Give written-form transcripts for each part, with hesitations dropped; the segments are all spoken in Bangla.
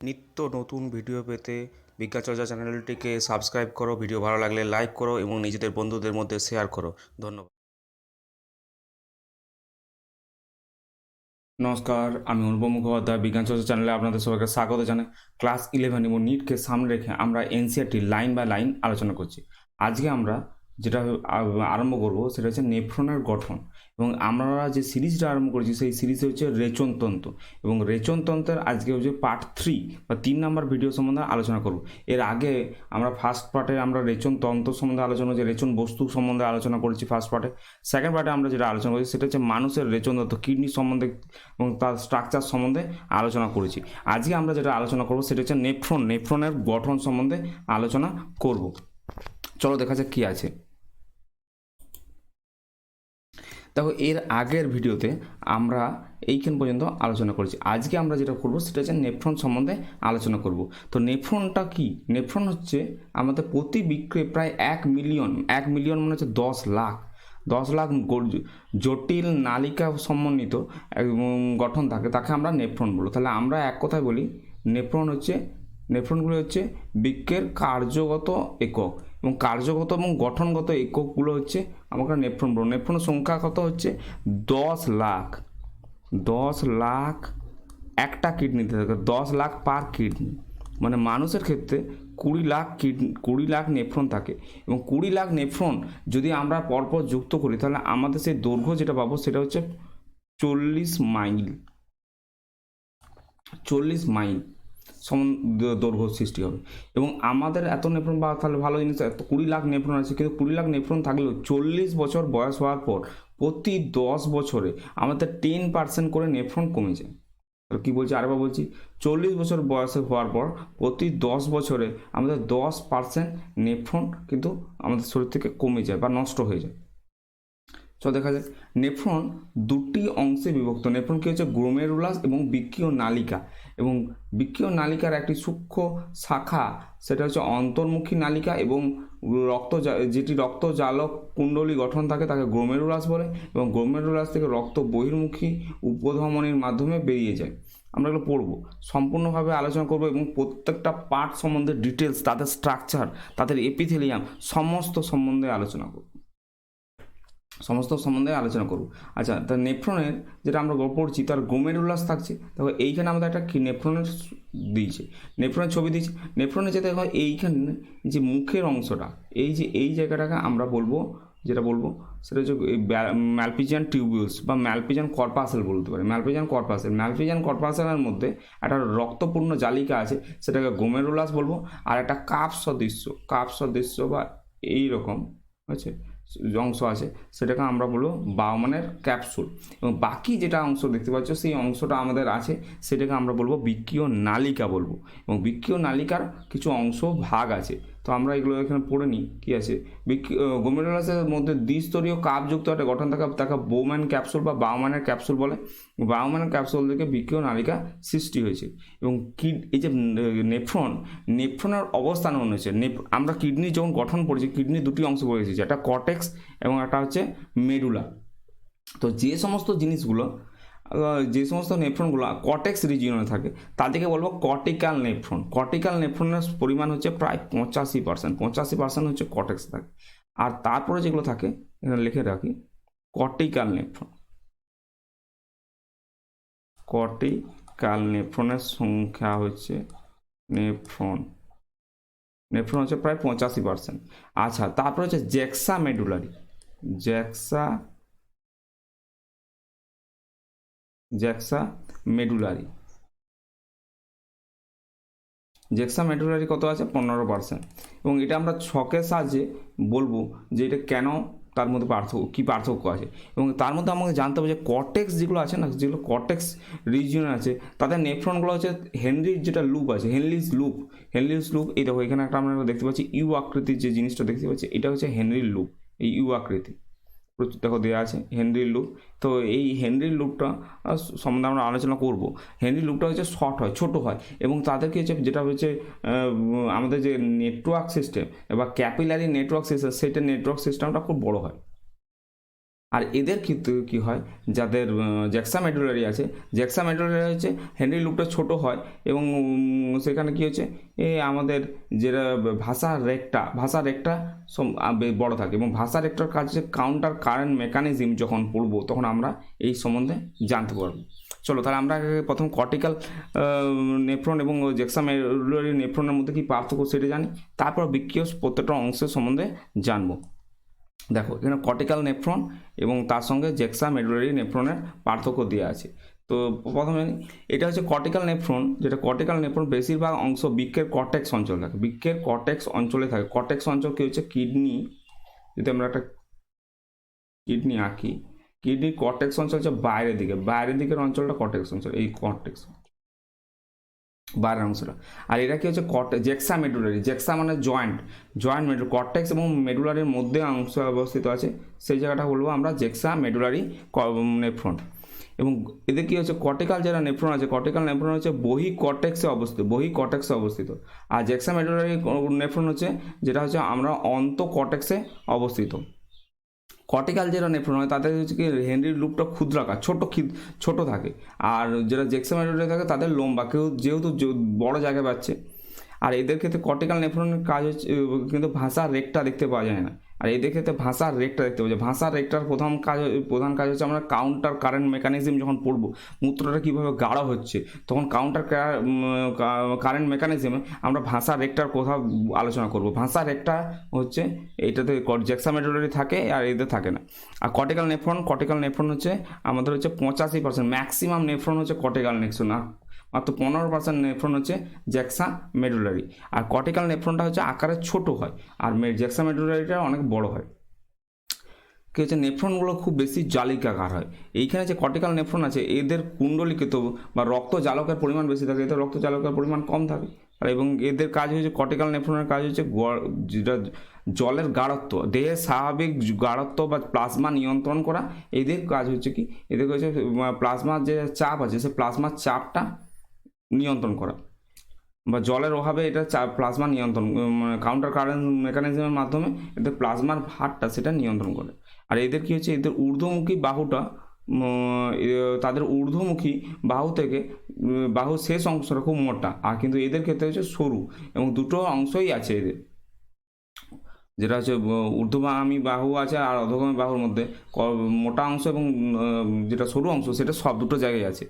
নিত্য নতুন ভিডিও পেতে বিজ্ঞান চর্চা চ্যানেলটিকে সাবস্ক্রাইব করো, ভিডিও ভালো লাগলে লাইক করো এবং নিজেদের বন্ধুদের মধ্যে শেয়ার করো। ধন্যবাদ। নমস্কার, আমি অনুপম মুখোপাধ্যায়। বিজ্ঞান চর্চা চ্যানেলে আপনাদের সবাইকে স্বাগত জানাই। ক্লাস 11 এবং নিটকে সামনে রেখে আমরা এনসিইআরটি লাইন বাই লাইন আলোচনা করছি। আজকে আমরা যেটা আরম্ভ করব সেটা হচ্ছে নেফ্রনের গঠন, এবং আমরা যে সিরিজটা আরম্ভ করেছি সেই সিরিজ হচ্ছে রেচনতন্ত্র, এবং রেচনতন্ত্রের আজকে হচ্ছে পার্ট 3 বা 3 নম্বর ভিডিও সম্বন্ধে আলোচনা করব। এর আগে আমরা ফার্স্ট পার্টে আমরা রেচনতন্ত্র সম্বন্ধে আলোচনা করেছি, রেচন বস্তু সম্বন্ধে আলোচনা করেছি ফার্স্ট পার্টে। সেকেন্ড পার্টে আমরা যেটা আলোচনা করেছি সেটা হচ্ছে মানুষের রেচনতন্ত্র, কিডনি সম্বন্ধে এবং তার স্ট্রাকচার সম্বন্ধে আলোচনা করেছি। আজকে আমরা যেটা আলোচনা করব সেটা হচ্ছে নেফ্রনের গঠন সম্বন্ধে আলোচনা করব। চলো দেখা যাক কী আছে। দেখো, এর আগের ভিডিওতে আমরা এইখান পর্যন্ত আলোচনা করেছি। আজকে আমরা যেটা করব সেটা হচ্ছে নেফ্রন সম্বন্ধে আলোচনা করব। তো নেফ্রনটা কি? নেফ্রন হচ্ছে আমাদের প্রতি বিক্রিয়ে প্রায় 1 মিলিয়ন মানে হচ্ছে 10 লাখ জটিল নালিকা সমন্বিত গঠন থাকে, তাকে আমরা নেফ্রন বলবো। তাহলে আমরা এক কথায় বলি নেফ্রনগুলো হচ্ছে বৃক্কের কার্যগত একক, এবং কার্যগত এবং গঠনগত এককগুলো হচ্ছে আমরা নেফ্রন বলবো। নেফ্রনের সংখ্যা কত হচ্ছে 10 লাখ একটা কিডনিতে থাকে, 10 লাখ পার কিডনি। মানে মানুষের ক্ষেত্রে 20 লাখ নেফ্রন থাকে, এবং 20 লাখ নেফ্রন যদি আমরা পরপর যুক্ত করি তাহলে আমাদের সেই দৈর্ঘ্য যেটা পাবো সেটা হচ্ছে 40 মাইল। 40 মাইল দৈর্ঘ্য সৃষ্টি হবে। এবং আমাদের এত নেফ্রন বা তাহলে ভালো জিনিস, এত 20 লাখ নেফ্রন আছে, কিন্তু 20 লাখ নেফ্রন থাকলেও 40 বছর বয়স হওয়ার পর প্রতি 10 বছরে আমাদের 10% করে নেফ্রন কমে যায়। কী বলছি, আরেকবার বলছি, 40 বছর বয়সে হওয়ার পর প্রতি 10 বছরে আমাদের 10% নেফ্রন কিন্তু আমাদের শরীর থেকে কমে যায় বা নষ্ট হয়ে যায়। দেখা যাক, নেফ্রন দুটি অংশে বিভক্ত। নেফ্রন কি হচ্ছে গ্লোমেরুলাস এবং বৃক্কীয় নালিকা, এবং বৃক্কীয় নালিকার একটি সূক্ষ্ম শাখা সেটা হচ্ছে অন্তর্মুখী নালিকা, এবং যেটি রক্তজালক কুণ্ডলী গঠন থাকে তাকে গ্লোমেরুলাস বলে, এবং গ্লোমেরুলাস থেকে রক্ত বহির্মুখী উপধমনির মাধ্যমে বেরিয়ে যায়। আমরা এগুলো পড়বো, সম্পূর্ণভাবে আলোচনা করব, এবং প্রত্যেকটা পার্ট সম্বন্ধে ডিটেলস, তাদের স্ট্রাকচার, তাদের এপিথেলিয়াম সমস্ত সম্বন্ধে আলোচনা করব। আলোচনা করব। আচ্ছা, তা নেফ্রনের যেটা আমরা পড়ছি তার গ্লোমেরুলাস থাকছে। দেখো এইখানে আমাদের একটা কি নেফ্রনের দিয়েছে, নেফ্রনের ছবি দিয়েছে। নেফ্রনের যেটা হয় এইখানে যে মুখের অংশটা, এই জায়গাটাকে আমরা যেটা বলবো সেটা হচ্ছে ম্যালপিজিয়ান টিউবিউলস বা ম্যালপিজিয়ান কর্পাসেল বলতে পারি। ম্যালপিজিয়ান কর্পাসেলের মধ্যে একটা রক্তপূর্ণ জালিকা আছে, সেটাকে গ্লোমেরুলাস বলবো। আর একটা কাপ সদৃশ্য বা এইরকম আছে অংশ আছে, সেটাকে আমরা বলবো বাউম্যানের ক্যাপসুল। এবং বাকি যেটা অংশ দেখতে পাচ্ছ সেই অংশটা আমাদের আছে, সেটাকে আমরা বলবো বৃক্কীয় নালিকা বলবো। এবং বৃক্কীয় নালিকার কিছু অংশ ভাগ আছে, তো আমরা এগুলো এখানে পড়ে নিই। কী আছে, গ্লোমেরুলাসের মধ্যে দ্বিস্তরীয় কাপযুক্ত একটা গঠন থাকে, তাকে বোম্যান ক্যাপসুল বা বাউম্যানের ক্যাপসুল বলে। বাউম্যানের ক্যাপসুল থেকে বৃক্কীয় নালিকা সৃষ্টি হয়েছে। এবং এই যে নেফ্রনের অবস্থান হয়েছে, আমরা কিডনি যখন গঠন পড়েছি, কিডনি দুটি অংশ পড়েছি, একটা কর্টেক্স এবং একটা হচ্ছে মেডুলা। তো যে সমস্ত নেফ্রনগুলো কর্টেক্স রিজিয়নে থাকে তাদেরকে বলবো কর্টিক্যাল নেফ্রনের পরিমাণ হচ্ছে প্রায় 85% হচ্ছে কর্টেক্স থাকে। আর তারপরে যেগুলো থাকে এখানে লিখে রাখি, কর্টিক্যাল নেফ্রনের সংখ্যা হচ্ছে নেফ্রন হচ্ছে প্রায় 85%। আচ্ছা, তারপরে হচ্ছে জ্যাক্সা মেডুলারি কত আছে? 15%। এবং এটা আমরা ছকের সাহায্যে বলবো যে এটা কেন, তার মধ্যে পার্থক্য আছে। এবং তার মধ্যে আমাকে জানতে হবে যে কর্টেক্স যেগুলো আছে না, যেগুলো কর্টেক্স রিজিয়ন আছে তাদের নেফ্রনগুলো হচ্ছে হেনরির যেটা লুপ আছে, হেনরিজ লুপ। এই দেখো এখানে একটা আমরা দেখতে পাচ্ছি ইউ আকৃতির যে জিনিসটা দেখতে পাচ্ছি, এটা হচ্ছে হেনরির লুপ। এই ইউ আকৃতি দেখো দেওয়া আছে হেনরির লুপ। তো এই হেনরির লুপটা সম্বন্ধে আমরা আলোচনা করব। হেনরির লুপটা হচ্ছে ছোট হয়, এবং তাদেরকে যেটা হচ্ছে আমাদের যে নেটওয়ার্ক সিস্টেম বা ক্যাপিলারি নেটওয়ার্ক সিস্টেম, সেটা নেটওয়ার্ক সিস্টেমটা খুব বড় হয়। আর এদের ক্ষেত্রে কী হয়, যাদের জ্যাক্সা মেডুলারি আছে, জ্যাক্সা মেডুলারি হচ্ছে হেনরি লুপটা ছোট হয় এবং সেখানে কী হচ্ছে আমাদের যেটা ভাষা রেকটা বড় থাকে এবং ভাষা রেকটার কাজ হচ্ছে কাউন্টার কারেন্ট মেকানিজম। যখন পড়বো তখন আমরা এই সম্বন্ধে জানতে পারবো। চলো তাহলে আমরা প্রথম কর্টিক্যাল নেফ্রন এবং জ্যাক্সা মেডুলারি নেফ্রনের মধ্যে কী পার্থক্য সেটা জানি, তারপর বৃক্কীয় প্রত্যেকটা অংশের সম্বন্ধে জানবো। দেখো এখানে কর্টিক্যাল নেফ্রন এবং তার সঙ্গে জ্যাক্সা মেডুলারি নেফ্রনের পার্থক্য দেওয়া আছে। তো প্রথমে এটা হচ্ছে কর্টিক্যাল নেফ্রন, যেটা কর্টিক্যাল নেফ্রন বেশিরভাগ অংশ বৃক্কের কর্টেক্স অঞ্চল থাকে, বৃক্কের কর্টেক্স অঞ্চলে থাকে। কর্টেক্স অঞ্চল কি হচ্ছে কিডনি, যদি আমরা একটা কিডনি আঁকি, কিডনির কর্টেক্স অঞ্চল হচ্ছে বাইরের দিকের অঞ্চলটা কর্টেক্স অঞ্চল, এই কর্টেক্স বাইরের অংশটা। আর এটা কি হচ্ছে জ্যাক্সা মেডুলারি, জ্যাক্সা মানে জয়েন্ট মেডুলারি, কর্টেক্স এবং মেডুলারির মধ্যে অংশ অবস্থিত আছে, সেই জায়গাটা বলবো আমরা জ্যাক্সা মেডুলারি নেফ্রন। এবং এদের কী হচ্ছে কর্টিক্যাল যারা নেফ্রন আছে, কর্টিক্যাল নেফ্রন হচ্ছে বহি কর্টেক্সে অবস্থিত, আর জ্যাক্সা মেডুলারি নেফ্রন হচ্ছে যেটা হচ্ছে আমরা অন্ত কর্টেক্সে অবস্থিত। কর্টিক্যাল যেটা নেফ্রন হয় তাদের হচ্ছে কি হেনরির লুপটা ক্ষুদ্রাকার ছোট থাকে, আর যেটা জ্যাক্সা মেডুলারি থাকে তাদের লম্বা, যেহেতু বড় জায়গায় পাচ্ছে। আর এদের ক্ষেত্রে কর্টিক্যাল নেফ্রনের কাজ হচ্ছে কিন্তু ভাষার রেকটা দেখতে পাওয়া যায় না, আর এদের ক্ষেত্রে ভাষার রেকটা দেখতে পাওয়া যায়। ভাষার রেকটার প্রধান কাজ হচ্ছে আমরা কাউন্টার কারেন্ট মেকানিজম যখন পড়বো, মূত্রটা কীভাবে গাঢ় হচ্ছে, তখন কাউন্টার কারেন্ট মেকানিজমে আমরা ভাষার রেকটার কথা আলোচনা করব। ভাষার রেকটা হচ্ছে এইটাতে জ্যাক্সা মেডুলারি থাকে আর এদের থাকে না। আর কর্টিক্যাল নেফ্রন হচ্ছে আমাদের হচ্ছে 85%, ম্যাক্সিমাম নেফ্রন হচ্ছে কর্টিক্যাল নেফ্রন, আর মাত্র 15% নেফ্রন হচ্ছে জ্যাক্সা মেডুলারি। আর কর্টিক্যাল নেফ্রনটা হচ্ছে আকারে ছোট হয়, আর জ্যাক্সা মেডুলারিটা অনেক বড় হয়। কি হচ্ছে নেফ্রনগুলো খুব বেশি জালিকাকার হয়। এইখানে যে কর্টিক্যাল নেফ্রন আছে এদের কুণ্ডলিকিত বা রক্ত জালকের পরিমাণ বেশি থাকে, এদের রক্ত জালকের পরিমাণ কম থাকে। আর এবং এদের কাজ হচ্ছে কর্টিক্যাল নেফ্রনের কাজ হচ্ছে যেটা জলের গাঢ়ত্ব, দেহের স্বাভাবিক গাঢ়ত্ব বা প্লাজমা নিয়ন্ত্রণ করা। এদের কাজ হচ্ছে কি, এদের হচ্ছে প্লাজমার যে চাপ আছে সে প্লাজমার চাপটা নিয়ন্ত্রণ করা, বা জলের অভাবে এটা প্লাজমা নিয়ন্ত্রণ, কাউন্টার কারেন্ট মেকানিজমের মাধ্যমে এদের প্লাজমার হারটা সেটা নিয়ন্ত্রণ করে। আর এদের কী হচ্ছে এদের ঊর্ধ্বমুখী বাহুটা, তাদের ঊর্ধ্বমুখী বাহু থেকে বাহুর শেষ অংশটা খুব মোটা, আর কিন্তু এদের ক্ষেত্রে হচ্ছে সরু, এবং দুটো অংশই আছে এদের, যেটা হচ্ছে ঊর্ধ্বগামী বাহু আছে আর অধোগামী বাহুর মধ্যে মোটা অংশ এবং যেটা সরু অংশ সেটা সব দুটো জায়গায় আছে।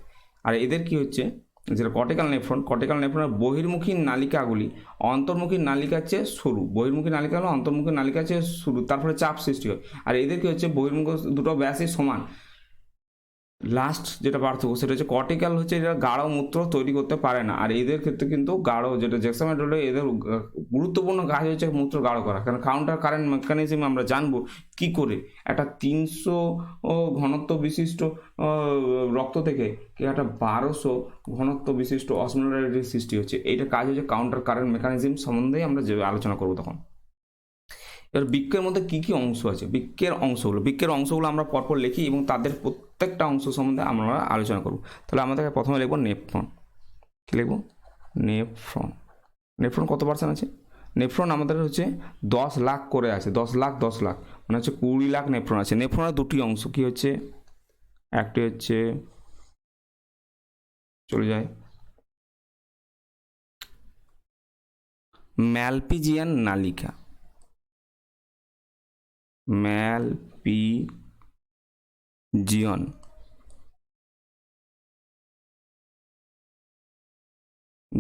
আর এদের কি হচ্ছে যেটা কর্টিক্যাল নেফ্রনের বহির্মুখী নালিকাগুলি অন্তর্মুখী নালিকার চেয়ে সরু, বহির্মুখী নালিকা হলো অন্তর্মুখী নালিকার চেয়ে সরু, তারপরে চাপ সৃষ্টি হয়। আর এদের কি হচ্ছে বহির্মুখ দুটো ব্যাসই সমান। লাস্ট যেটা পার্থক্য সেটা হচ্ছে কর্টিক্যাল হচ্ছে এরা গাঢ় মূত্র তৈরি করতে পারে না, আর এদের ক্ষেত্রে কিন্তু গাঢ় যেটা জ্যাক্সা মেডুলারি এদের গুরুত্বপূর্ণ কাজ হচ্ছে মূত্র গাঢ় করা। কারণ কাউন্টার কারেন্ট মেকানিজম আমরা জানবো কি করে একটা 300 ঘনত্ব বিশিষ্ট রক্ত থেকে কি একটা 1200 ঘনত্ব বিশিষ্ট অসমোলারিটির সৃষ্টি হচ্ছে। এইটা কাজ হচ্ছে কাউন্টার কারেন্ট মেকানিজম সম্বন্ধেই আমরা যে আলোচনা করবো তখন। এবার বৃক্কের মধ্যে কী কী অংশ আছে, বৃক্কের অংশগুলো আমরা পরপর লিখি এবং তাদের প্রত্যেকটা অংশ সম্বন্ধে আমরা আলোচনা করব। তাহলে আমাদেরকে প্রথমে লিখব নেফ্রন। কী লিখব? নেফ্রন কত পার্সেন্ট আছে? নেফ্রন আমাদের হচ্ছে 10 লাখ করে আছে, 10 লাখ মানে হচ্ছে 20 লাখ নেফ্রন আছে। নেফ্রনের দুটি অংশ কি হচ্ছে, একটি হচ্ছে চলে যায় ম্যালপিজিয়ান নালিকা,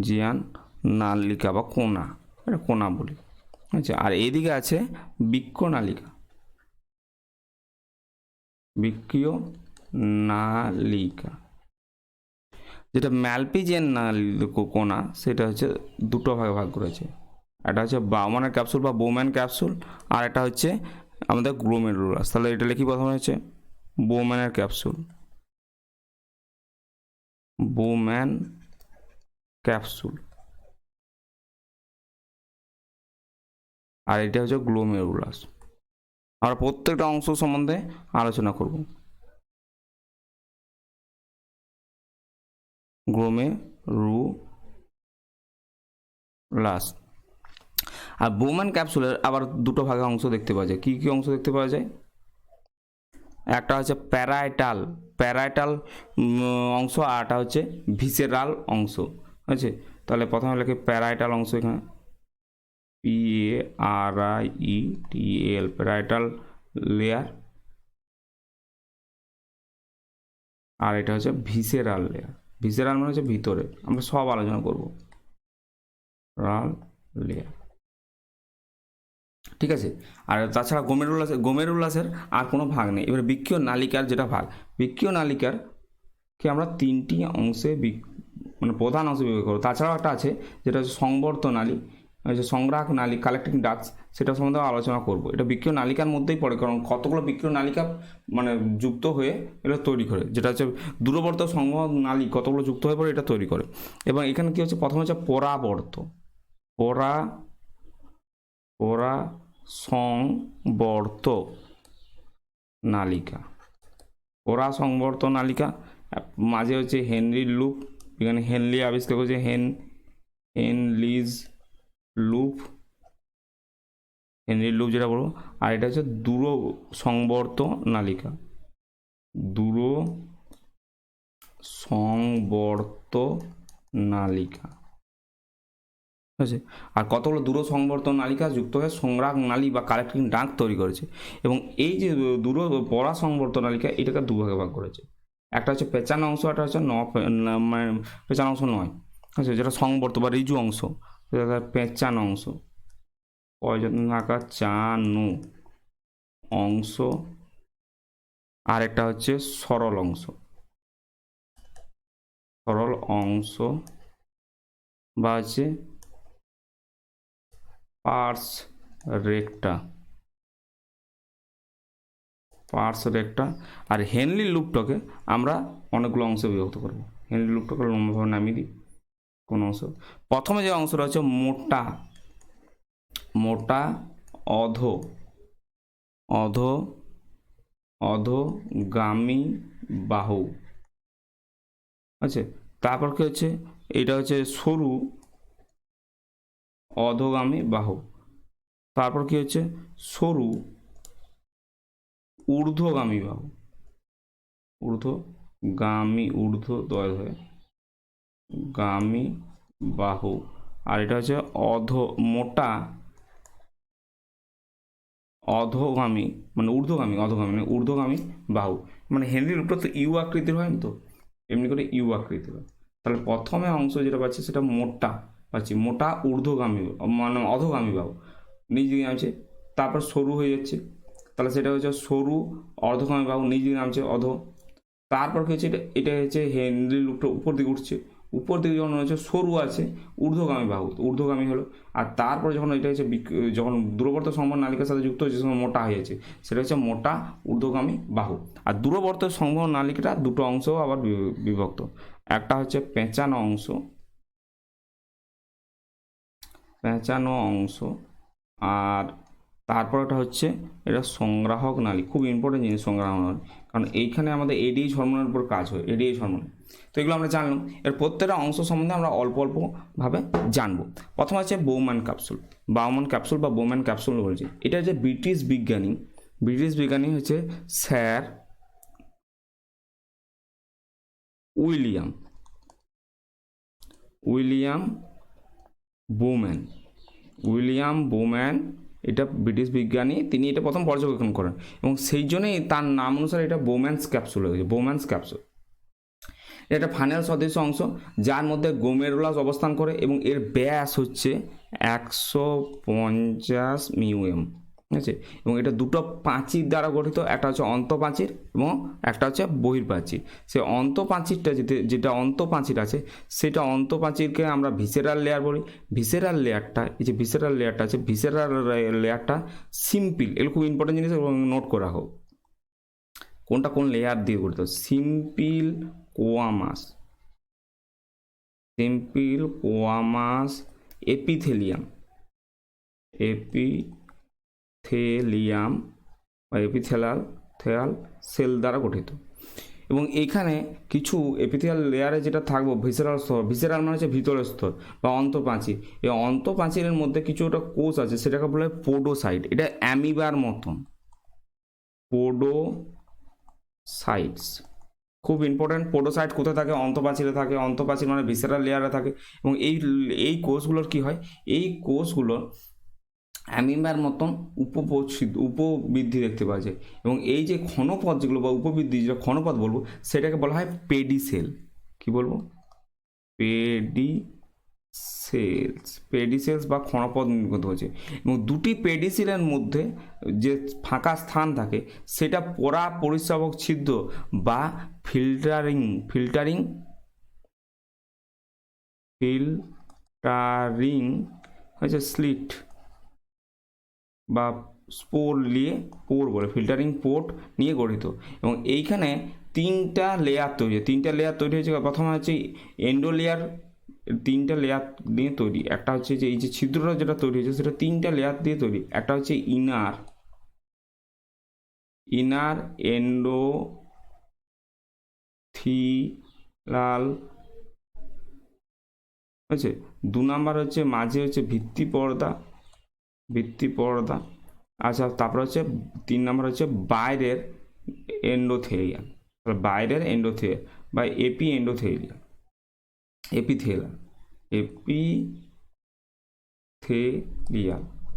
জিয়ান নালিকা বা কোনা, এটা কোনা বলি। আচ্ছা, আর এইদিকে আছে বৃক্কীয় নালিকা, যেটা ম্যালপিজিয়ান কোনা সেটা হচ্ছে দুটো ভাগে ভাগ করেছে। একটা হচ্ছে বাউম্যানের ক্যাপসুল বা বোম্যান ক্যাপসুল, আর একটা হচ্ছে আমাদের গ্লোমেরুলাস। তাহলে এটা লিখি প্রথমে হচ্ছে বোম্যানের ক্যাপসুল, আর এটা হচ্ছে গ্লোমেরুলাস। আমরা প্রত্যেকটা অংশ সম্বন্ধে আলোচনা করব। গ্লোমেরুলাস। আর বোম্যান ক্যাপসুলের আবার দুটো ভাগে অংশ দেখতে পাওয়া যায়। কী কী অংশ দেখতে পাওয়া যায়? একটা হচ্ছে প্যারাইটাল প্যারাইটাল অংশ, আর একটা হচ্ছে ভিসেরাল অংশ। আছে, তাহলে প্রথমে লেখে প্যারাইটাল অংশ, এখানে PARIETAL প্যারাইটাল লেয়ার, আর এটা হচ্ছে ভিসেরাল লেয়ার। ভিসেরাল মানে হচ্ছে ভিতরে, আমরা সব আলোচনা করব। রাল লেয়ার, ঠিক আছে। আর তাছাড়া গোমেরুলাসের আর কোনো ভাগ নেই। এবার বৃক্কীয় নালিকার যেটা ভাগ, বৃক্কীয় নালিকার কে আমরা তিনটি অংশে মানে প্রধান অংশে বিভাগ করবো। তাছাড়াও একটা আছে যেটা হচ্ছে সংবর্ত নালী, যে সংগ্রাহক নালী, কালেক্টিং ডাক্টস, সেটা সম্বন্ধে আলোচনা করব। এটা বৃক্কীয় নালিকার মধ্যেই পড়ে, কারণ কতগুলো বৃক্কীয় নালিকা মানে যুক্ত হয়ে এটা তৈরি করে, যেটা হচ্ছে দূরবর্ত সংগ্রাহক নালী কতগুলো যুক্ত হয়ে পড়ে এটা তৈরি করে। এবং এখানে কি হচ্ছে, প্রথমে হচ্ছে পরাবর্ত, সংবর্ত নালিকা, সংবর্ত নালিকা। মাঝে হচ্ছে হেনরি লুপ, এখানে হেনলি আবিষ্কার করেছে, হেনরিজ লুপ, যেটা বলবো। আর এটা হচ্ছে দূর সংবর্ত নালিকা, দূর সংবর্ত নালিকা, ঠিক আছে। আর কতগুলো দূর সংবর্ত নালিকা যুক্ত হয়ে সংগ্রাহক নালী বা কালেক্টিং ডাক্ট তৈরি করেছে। এবং এই যে দূর পরা সংবর্ত নালিকা, এটাকে দুভাগে ভাগ করেছে। একটা হচ্ছে পেঁচানো অংশ, একটা হচ্ছে মানে পেঁচানো অংশ নয়, ঠিক আছে, যেটা সংবর্ত বা রিজু অংশ, যেটা পেঁচানো অংশ, থাকা চানু অংশ। আর একটা হচ্ছে সরল অংশ, বা হচ্ছে পার্স রেক্টা। আর হেনলি লুপটাকে আমরা অনেকগুলো অংশে বিভক্ত করব। হেনলি লুপটাকে লম্বাভাবে নামিয়ে দিই কোন অংশ। প্রথমে যে অংশটা হচ্ছে মোটা অধোগামী বাহু, আচ্ছা। তারপর কি হচ্ছে, এটা হচ্ছে সরু অধোগামী বাহু। তারপর কি হচ্ছে, সরু ঊর্ধ্বগামী বাহু, গামী বাহু। আর এটা হচ্ছে মোটা অধোগামী, মানে ঊর্ধ্বগামী বাহু। মানে হেনরি লুপটা তো ইউ আকৃতির হয়, তো এমনি করে ইউ আকৃতির হয়। তাহলে প্রথমে অংশ যেটা পাচ্ছি সেটা মোটা ঊর্ধ্বগামী, মানে অধোগামী বাহু, নিজ দিকে নামছে, তারপর সরু হয়ে যাচ্ছে, তাহলে সেটা হচ্ছে সরু অর্ধগামী বাহু, নিজ দিকে নামছে অধ। তারপর কি হচ্ছে, এটা হচ্ছে হেনরি লুপটা উপর দিকে উঠছে, উপর দিকে যখন হচ্ছে সরু আছে ঊর্ধ্বগামী বাহু, ঊর্ধ্বগামী হলো। আর তারপর যখন এটা হচ্ছে যখন দূরবর্ত সংবহন নালিকার সাথে যুক্ত হচ্ছে, সময় মোটা হয়ে যাচ্ছে, সেটা হচ্ছে মোটা ঊর্ধ্বগামী বাহু। আর দূরবর্ত সংবহন নালিকাটা দুটো অংশ আবার বিভক্ত, একটা হচ্ছে পেঁচানো অংশ, আর তারপর এটা হচ্ছে এটা সংগ্রাহক নালী। খুব ইম্পর্টেন্ট জিনিস সংগ্রাহক নালী, কারণ এইখানে আমাদের এডিএইচ হরমোনের উপর কাজ হয়, এডিএইচ হরমোন। তো এগুলো আমরা জানলাম। এর প্রত্যেকটা অংশ সম্বন্ধে আমরা অল্প ভাবে জানবো। প্রথম আছে বাউম্যান ক্যাপসুল বলছি। এটা হচ্ছে ব্রিটিশ বিজ্ঞানী হচ্ছে স্যার উইলিয়াম বোম্যান, এটা ব্রিটিশ বিজ্ঞানী, তিনি এটা প্রথম পর্যবেক্ষণ করেন, এবং সেই জন্যই তার নাম অনুসারে এটা বোম্যান্স ক্যাপসুল। এটা ফানেল সদৃশ অংশ, যার মধ্যে গোমেরুলাস অবস্থান করে, এবং এর ব্যাস হচ্ছে 150 মিউএম, ঠিক আছে। এবং এটা দুটো প্রাচীর দ্বারা গঠিত, একটা হচ্ছে অন্তঃপ্রাচীর এবং একটা হচ্ছে বহির্প্রাচীর। সেই অন্তঃপ্রাচীরটা যেটা অন্তঃপ্রাচীর আছে, সেটা অন্তঃপ্রাচীরকে আমরা ভিসেরাল লেয়ার বলি। ভিসেরাল লেয়ারটা আছে, ভিসেরাল লেয়ারটা সিম্পল, এগুলো খুব ইম্পর্টেন্ট জিনিস, নোট করে রাখো কোনটা কোন লেয়ার দিয়ে গঠিত। সিম্পল কোয়ামাস এপিথেলিয়াম বা এপিথেলিয়াল সেল দ্বারা গঠিত। এবং এইখানে কিছু এপিথেলিয়াল লেয়ারে যেটা থাকবো ভিসেরাল মানে হচ্ছে ভিতরের স্তর বা অন্তঃপ্রাচীর। এই অন্তঃপ্রাচীরের মধ্যে কিছু একটা কোষ আছে, সেটাকে বলে পোডোসাইট। এটা অ্যামিবার মতন, সাইটস খুব ইম্পর্ট্যান্ট। পোডোসাইট কোথায় থাকে? অন্তঃপ্রাচীরে থাকে। অন্তঃপ্রাচীর মানে ভিসেরাল লেয়ারে থাকে। এবং এই কোষগুলোর কি হয়? এই কোষগুলো অ্যামিবার মতন উপবৃদ্ধি দেখতে পাওয়া যায়। এবং এই যে ক্ষণপথ যেগুলো বা উপবৃদ্ধি যেটা ক্ষণপথ বলবো, সেটাকে বলা হয় পেডিসেল। কি বলবো? পেডিসেলস বা ক্ষণপথ নির্গত হয়েছে। এবং দুটি পেডিসেলের মধ্যে যে ফাঁকা স্থান থাকে সেটা পরা পরিস্রাবক ছিদ্র বা ফিল্টারিং হচ্ছে স্লিট বা ফিল্টারিং পোর্ট নিয়ে গঠিত। এবং এইখানে তিনটা লেয়ার তৈরি হয়েছে। প্রথমে হচ্ছে এন্ডো লেয়ার, তিনটা লেয়ার দিয়ে তৈরি। একটা হচ্ছে যে এই যে ছিদ্রটা যেটা তৈরি হয়েছে সেটা তিনটা লেয়ার দিয়ে তৈরি। একটা হচ্ছে ইনার এন্ডোথিলাল, হচ্ছে 2 নাম্বার হচ্ছে মাঝে হচ্ছে ভিত্তি পর্দা। আচ্ছা, তারপর হচ্ছে 3 নাম্বার হচ্ছে বাইরের এন্ডোথেলিয়াল বা এপিথেলিয়াল।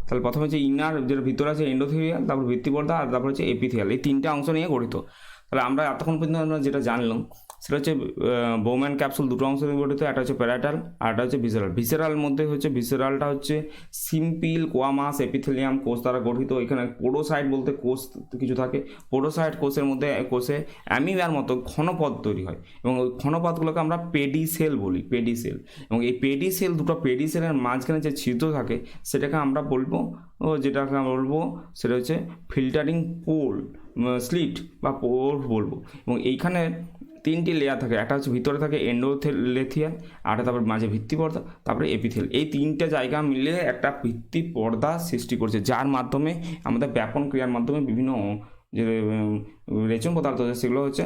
তাহলে প্রথমে হচ্ছে ইনার যেটা ভিতরে আছে এন্ডোথেলিয়াল, তারপর ভিত্তি পর্দা, আর তারপর হচ্ছে এপিথেলিয়াল। এই তিনটা অংশ নিয়ে গঠিত। তাহলে আমরা এতক্ষণ পর্যন্ত আমরা যেটা জানলাম সেটা হচ্ছে বোম্যান ক্যাপসুল দুটো অংশ নিয়ে গঠিত। একটা হচ্ছে প্যারাটাল আর একটা হচ্ছে ভিসেরাল মধ্যে হচ্ছে ভিসেরালটা হচ্ছে সিম্পল কোয়ামাস এপিথেলিয়াম কোষ দ্বারা গঠিত। এখানে পোডোসাইট বলতে কোষ কিছু থাকে। পোডোসাইট কোষের মধ্যে কোষে অ্যামিবার মতো ঘনপথ তৈরি হয় এবং ওই ঘনপথগুলোকে আমরা পেডিসেল বলি। এবং এই দুটো পেডিসেলের মাঝখানে যে ছিদ্র থাকে সেটাকে আমরা বলবো সেটা হচ্ছে ফিল্টারিং স্লিট বা পোর বলবো। এবং এইখানে 3টি লেয়ার থাকে। একটা হচ্ছে ভিতরে থাকে এন্ডোথেলিয়াল, আর তারপর মাঝে ভিত্তি পর্দা, তারপরে এপিথেল। এই 3টে জায়গা মিলে একটা ভিত্তি পর্দা সৃষ্টি করছে, যার মাধ্যমে আমাদের ব্যাপন ক্রিয়ার মাধ্যমে বিভিন্ন যে রেচন পদার্থ আছে সেগুলো হচ্ছে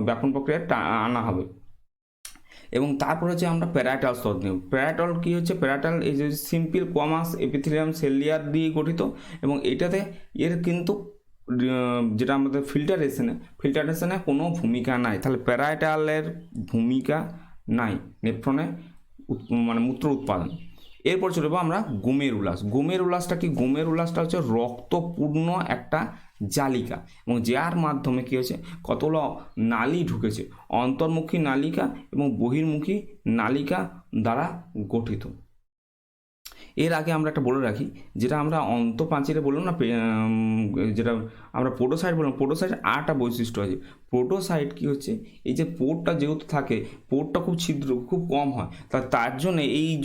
ব্যাপন প্রক্রিয়ায় আনা হবে। এবং তারপর হচ্ছে আমরা প্যারাটাল স্তর নিব। প্যারাটাল কি হচ্ছে? প্যারাটাল এই যে সিম্পল কোয়ামাস এপিথেলিয়াম সেল লেয়ার দিয়ে গঠিত। এবং এটাতে এর কিন্তু যেটা আমাদের ফিল্টারেশনে কোনো ভূমিকা নাই। তাহলে প্যারাটালের ভূমিকা নাই নেফ্রনে মানে মূত্র উৎপাদন। এরপর চলে যাবো আমরা গোমেরুলাসটা কি? গোমেরুলাসটা হচ্ছে রক্তপূর্ণ একটা জালিকা এবং যার মাধ্যমে কী হয়েছে? কতগুলো নালী ঢুকেছে, অন্তর্মুখী নালিকা এবং বহির্মুখী নালিকা দ্বারা গঠিত। এর আগে আমরা একটা বলে রাখি, যেটা আমরা অন্তঃপ্রাচীরে বললাম না, যেটা আমরা পোডোসাইট বললাম, পোডোসাইট 8টা বৈশিষ্ট্য আছে। পোডোসাইট কি হচ্ছে? এই যে পোরটা যেহেতু থাকে, পোরটা খুব কম হয়, তার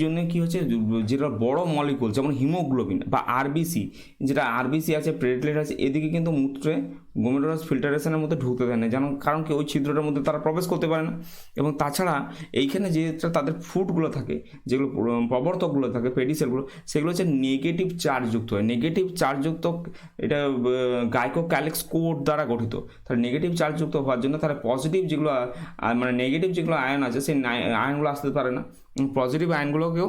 জন্য কি হচ্ছে, যেটা বড় মলিকুল যেমন হিমোগ্লোবিন বা আরবিসি, যেটা আরবিসি আছে, প্লেটলেট আছে, এদিকে কিন্তু মূত্রে গোমেরুলাস ফিল্টারেশনের মধ্যে ঢুকতে দেয় না, কারণ কি ওই ছিদ্রটার মধ্যে তারা প্রবেশ করতে পারে না। এবং তাছাড়া এইখানে যে তাদের ফুডগুলো থাকে, যেগুলো প্রবর্তকগুলো থাকে, পেডিসেলগুলো, সেগুলো হচ্ছে নেগেটিভ চার্জযুক্ত হয়। এটা গাইকোক্যালিক্স কোড দ্বারা গঠিত। তাহলে নেগেটিভ চার্জযুক্ত হওয়ার জন্য তারা পজিটিভ যেগুলো নেগেটিভ যেগুলো আয়ন আছে সেই আয়নগুলো আসতে পারে না। পজিটিভ আয়নগুলোকেও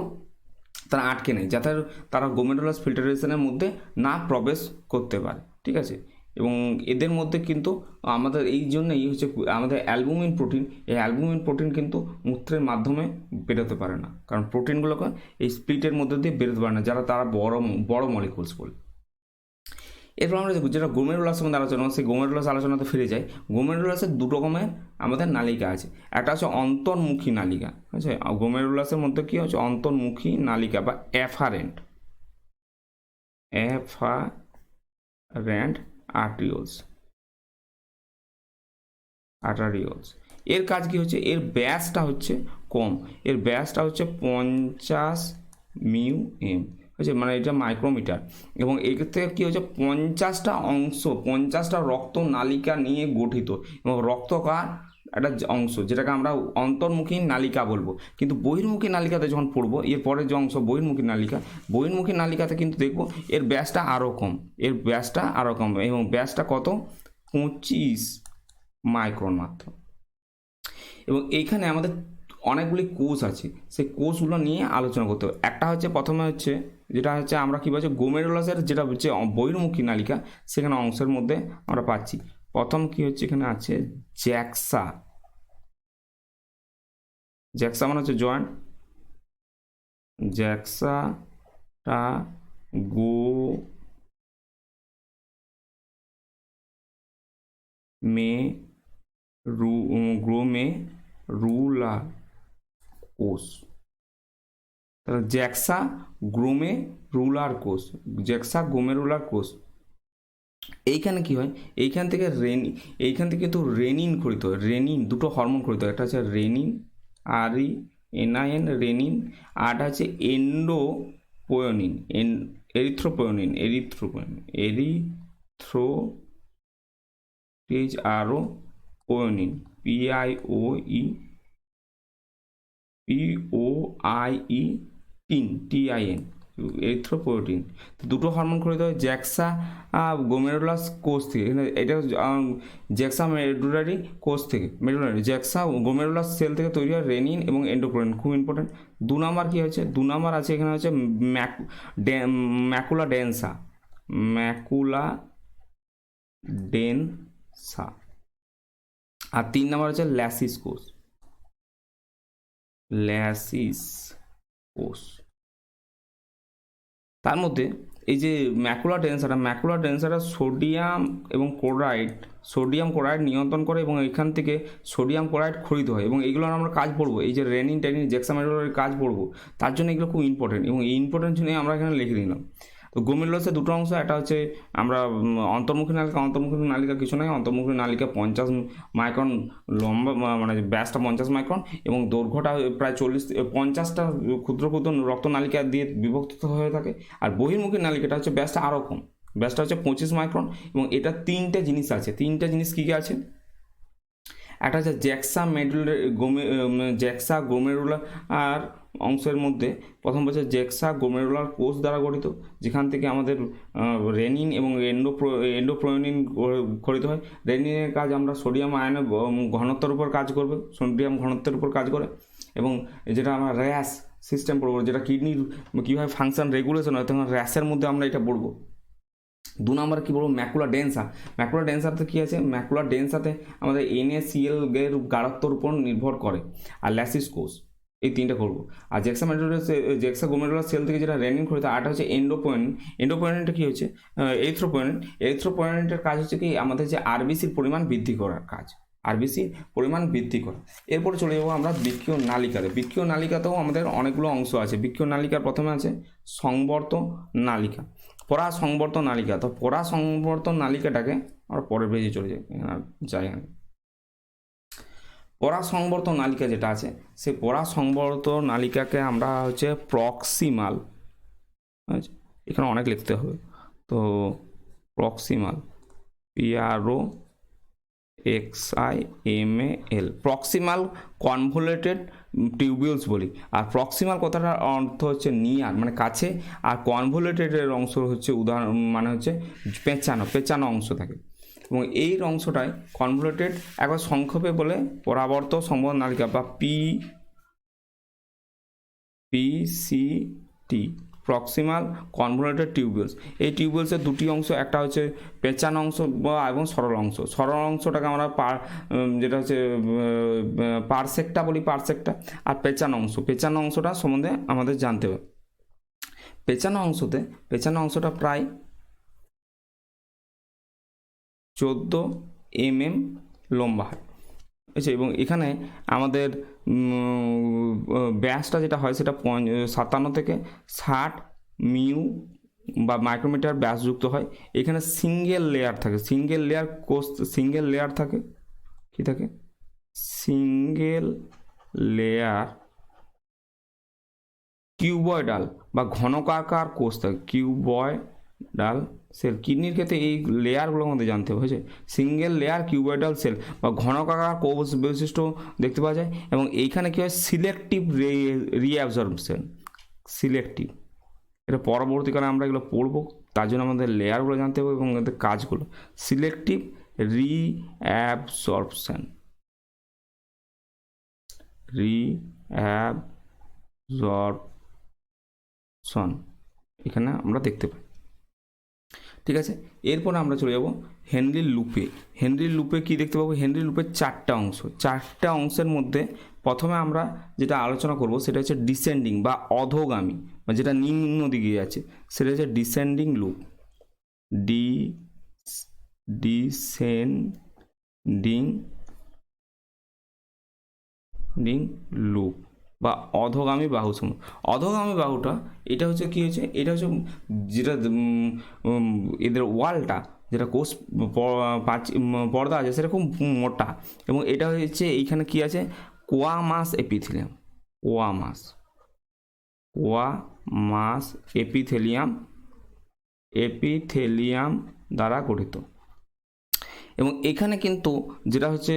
তারা আটকে নেয়, যাতে তারা গোমেরুলাস ফিল্টারেশনের মধ্যে না প্রবেশ করতে পারে। ঠিক আছে? এবং এদের মধ্যে কিন্তু আমাদের এই জন্যই হচ্ছে আমাদের অ্যালবুমিন প্রোটিন কিন্তু মূত্রের মাধ্যমে বেরোতে পারে না, কারণ প্রোটিনগুলোকে এই স্প্লিটের মধ্যে দিয়ে বেরোতে পারে না, তারা বড় মলিকুলস বলে। এরপর আমরা দেখব যেটা গোমেরুলাসের মধ্যে আলোচনা, সেই গোমেরুলাস আলোচনাতে ফিরে যায়। গোমেরুলাসের 2 রকমের আমাদের নালিকা আছে। একটা হচ্ছে অন্তর্মুখী নালিকা, ঠিক আছে? গোমেরুলাসের মধ্যে কি হচ্ছে? অন্তর্মুখী নালিকা বা এফারেন্ট আর্টারিওলস। এর কাজ কি হচ্ছে? এর ব্যাসটা হচ্ছে কম, এর ব্যাসটা হচ্ছে 50 μm, হচ্ছে মানে এটা মাইক্রোমিটার। এবং এক্ষেত্রে কী হচ্ছে? 50টা রক্ত নালিকা নিয়ে গঠিত এবং রক্তকার একটা অংশ, যেটাকে আমরা অন্তর্মুখী নালিকা বলবো। কিন্তু বহির্মুখী নালিকাতে যখন পড়বো, এর পরের যে অংশ বহির্মুখী নালিকাতে কিন্তু দেখবো এর ব্যাসটা আরও কম, এবং ব্যাসটা কত? 25 মাইক্রন মাত্র। এবং এইখানে আমাদের অনেকগুলি কোষ আছে, সেই কোষগুলো নিয়ে আলোচনা করতে হবে। একটা হচ্ছে প্রথমে হচ্ছে যেটা হচ্ছে আমরা কী বলছি, গোমেরুলাসের যেটা হচ্ছে বহির্মুখী নালিকা, সেখানে অংশের মধ্যে আমরা পাচ্ছি প্রথম কি হচ্ছে এখানে আছে জ্যাক্সা। জ্যাক্সা মানে হচ্ছে জয়েন্ট, জ্যাক্সাটা গো মে গ্রোমে রুলার কোষ। তাহলে জ্যাক্সা গ্রোমে রুলার কোষ, জ্যাক্সা গ্রোমে রুলার কোষ। এইখানে কি হয়, এইখান থেকে এইখান থেকে কিন্তু রেনিন খরিত হয়, রেনিন দুটো হরমোন খরিত হয়, একটা হচ্ছে রেনিন RENIN রেনিন, আরটা হচ্ছে এন্ডোপোয়োনিন, এরিথ্রোপোয়োনিন, পোয়োনিন, PIOIN, এরিথ্রোপোয়েটিন। দুটো হরমোন খরিত হয় জ্যাক্সা গোমেরুলাস কোষ থেকে। এখানে এটা জ্যাক্সা মেডুলারি কোষ থেকে, মেডুলারি জ্যাক্সা গোমেরুলাস সেল থেকে তৈরি হয় রেনিন এবং এন্ডোপ্রোটিন, খুব ইম্পর্টেন্ট। 2 নাম্বার কী হচ্ছে, 2 নাম্বার আছে এখানে হচ্ছে ম্যাকুলা ডেন্সা, ম্যাকুলা ডেন্সা। আর 3 নাম্বার হচ্ছে ল্যাসিস কোষ, ল্যাসিস কোষ। তার মধ্যে এই যে ম্যাকুলা ডেন্সাটা সোডিয়াম এবং ক্লোরাইড নিয়ন্ত্রণ করে এবং এখান থেকে সোডিয়াম ক্লোরাইড খরিত হয়, এবং এইগুলো আমরা কাজ পড়বো, এই যে রেনিন টেনিন জ্যাক্সামেডুলারের কাজ পড়বো, তার জন্য এগুলো খুব ইম্পর্টেন্ট, এবং এই ইম্পর্টেন্ট জন্য আমরা এখানে লিখে দিলাম। তো গোমেরুলাসের দুটো অংশ, একটা হচ্ছে আমরা অন্তর্মুখী নালিকা কিছু নয়, অন্তর্মুখী নালিকা 50 মাইক্রন লম্বা, মানে ব্যাসটা 50 মাইক্রন এবং দৈর্ঘ্যটা প্রায় 50টা ক্ষুদ্র ক্ষুদ্র রক্তনালিকা দিয়ে বিভক্ত হয়ে থাকে। আর বহির্মুখী নালিকাটা হচ্ছে ব্যাসটা আরও কম, ব্যাসটা হচ্ছে 25 মাইক্রন, এবং এটা 3টে জিনিস আছে। 3টে জিনিস কী কী আছে, একটা হচ্ছে জ্যাক্সা গোমেরুলার আর অংশের মধ্যে প্রথম বলছে জ্যাক্সা গোমেরুলার কোষ দ্বারা গঠিত, যেখান থেকে আমাদের রেনিন এবং এন্ডোপ্রোয়োনিন খরিত হয়। রেনিনের কাজ আমরা সোডিয়াম আয়নের ঘনত্বের উপর কাজ করবে, সোডিয়াম ঘনত্বের উপর কাজ করে, এবং যেটা আমরা র্যাস সিস্টেম পড়বো, যেটা কিডনির কীভাবে ফাংশন রেগুলেশন হয়, তখন র্যাসের মধ্যে আমরা এটা পড়বো। 2 নম্বর কী বলবো, ম্যাকুলা ডেন্সাতে কী আছে, ম্যাকুলা ডেন্সাতে আমাদের NaCl এর গাঢ়ত্বর উপর নির্ভর করে। আর ল্যাসিস কোষ, এই 3টে করবো। আর জ্যাক্সা গোমেরুলার সেল থেকে যেটা রেনিন খরিত, আরটা হচ্ছে এন্ডোপোয়েনিনটা কী হচ্ছে, এরিথ্রোপোয়েনিনের কাজ হচ্ছে কি আমাদের যে আরবিসির পরিমাণ বৃদ্ধি করার কাজ, আরবিসির পরিমাণ বৃদ্ধি করা। এরপরে চলে যাবো আমরা বৃক্কীয় নালিকাতে। বৃক্কীয় নালিকাতেও আমাদের অনেকগুলো অংশ আছে। বৃক্কীয় নালিকার প্রথমে আছে সংবর্ত নালিকা, পরাসংবর্ত নালিকা। তো পরাসংবর্ত নালিকাটাকে আমরা পরের পেজে চলে যাই। পরাসংবর্ত নালিকা যেটা আছে, সেই পরাসংবর্ত নালিকাকে আমরা হচ্ছে প্রক্সিমাল, আচ্ছা এখানে অনেক লিখতে হবে, তো প্রক্সিমাল PROXIMAL, প্রক্সিমাল কনভোলেটেড টিউবিউলস বলি। আর প্রক্সিমাল কথাটার অর্থ হচ্ছে নিয়ার, মানে কাছে, আর কনভোলেটেডের অংশ হচ্ছে উদাহরণ, মানে হচ্ছে পেঁচানো অংশ থাকে, এবং এই অংশটায় কনভোলেটেড একবার সংক্ষেপে বলে পরাবর্ত সংবর্ধন নালিকা বা PCT, প্রক্সিমাল কনভোলেটেড টিউবিউলস। এই টিউবিউলসের দুটি অংশ, একটা হচ্ছে পেঁচানো অংশ এবং সরল অংশ। সরল অংশটাকে আমরা যেটা হচ্ছে পারসেক্টা বলি, আর পেঁচানো অংশটা সম্বন্ধে আমাদের জানতে হবে। পেঁচানো অংশটা প্রায় 14 mm লম্বা হয়, বুঝছে, এবং এখানে আমাদের ব্যাসটা যেটা হয় সেটা 57 থেকে 60 মিউ বা মাইক্রোমিটার ব্যাসযুক্ত হয়। এখানে সিঙ্গেল লেয়ার থাকে, সিঙ্গেল লেয়ার কিউবয়েডাল বা ঘনকাকার কোষ থাকে, কিউবয়েডাল সেল। কিডনির ক্ষেত্রে এই লেয়ারগুলোর মধ্যে জানতে হবে, হয়েছে, সিঙ্গেল লেয়ার কিউবয়েডাল সেল বা ঘনকাকার কোষ বৈশিষ্ট্য দেখতে পাওয়া যায়। এবং এইখানে কী হয়, সিলেক্টিভ রিঅ্যাবজর্পশন, সিলেক্টিভ, এটা পরবর্তীকালে আমরা এগুলো পড়বো, তার জন্য আমাদের লেয়ারগুলো জানতে হবে এবং এদের কাজগুলো। সিলেক্টিভ রিঅ্যাবজর্পশন, এখানে আমরা দেখতে পাই। ঠিক আছে, এরপর আমরা চলে যাব হেনরির লুপে। হেনরির লুপে কী দেখতে পাবো? হেনরির লুপের চারটা অংশের মধ্যে প্রথমে আমরা যেটা আলোচনা করব সেটা হচ্ছে ডিসেন্ডিং বা অধোগামী, বা যেটা নিম্ন দিকে যাচ্ছে সেটা হচ্ছে ডিসেন্ডিং লুপ। ডিসেন্ডিং লুপ বা অধোগামী বাহু সমূহ। অধোগামী বাহুটা এটা হচ্ছে কী হচ্ছে, এটা হচ্ছে যেটা এদের ওয়ালটা, যেটা কোষ পর্দা আছে সেটা খুব মোটা, এবং এটা হচ্ছে এইখানে কি আছে, কোয়ামাস এপিথেলিয়াম দ্বারা গঠিত। এবং এখানে কিন্তু যেটা হচ্ছে